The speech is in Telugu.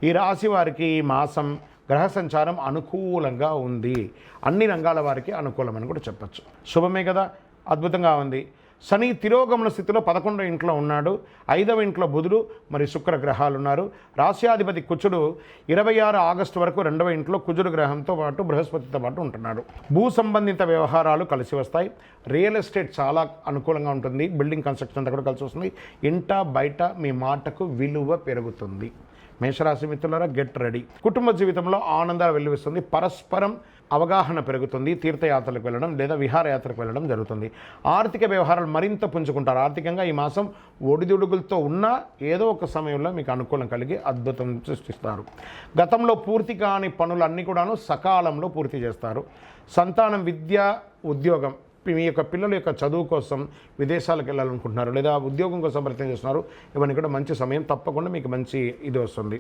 ఈ రాశి వారికి ఈ మాసం గ్రహ సంచారం అనుకూలంగా ఉంది. అన్ని రంగాల వారికి అనుకూలమని కూడా చెప్పచ్చు. శుభమే కదా, అద్భుతంగా ఉంది. శని తిరోగమన స్థితిలో 11వ ఇంట్లో ఉన్నాడు. 5వ ఇంట్లో బుధుడు మరి శుక్ర గ్రహాలు ఉన్నారు. రాశ్యాధిపతి కుజుడు 26 ఆగస్టు వరకు 2వ ఇంట్లో కుజుడు గ్రహంతో పాటు బృహస్పతితో పాటు ఉంటున్నాడు. భూ సంబంధిత వ్యవహారాలు కలిసి వస్తాయి. రియల్ ఎస్టేట్ చాలా అనుకూలంగా ఉంటుంది. బిల్డింగ్ కన్స్ట్రక్షన్ అంతా కూడా కలిసి వస్తుంది. ఇంట బయట మీ మాటకు విలువ పెరుగుతుంది. మేషరాశి మిత్రులారా, గెట్ రెడీ. కుటుంబ జీవితంలో ఆనందాలు వెల్లువిస్తుంది. పరస్పరం అవగాహన పెరుగుతుంది. తీర్థయాత్రలకు వెళ్ళడం లేదా విహారయాత్రకు వెళ్ళడం జరుగుతుంది. ఆర్థిక వ్యవహారాలు మరింత పుంజుకుంటారు. ఆర్థికంగా ఈ మాసం ఒడిదుడుగులతో ఉన్న ఏదో ఒక సమయంలో మీకు అనుకూలం కలిగి అద్భుతం సృష్టిస్తారు. గతంలో పూర్తి కాని పనులన్నీ కూడాను సకాలంలో పూర్తి చేస్తారు. సంతానం, విద్య, ఉద్యోగం, మీ యొక్క పిల్లల యొక్క చదువు కోసం విదేశాలకు వెళ్ళాలనుకుంటున్నారు లేదా ఉద్యోగం కోసం ప్రయత్నం చేస్తున్నారు, ఇవన్నీ కూడా మంచి సమయం. తప్పకుండా మీకు మంచి ఇది వస్తుంది.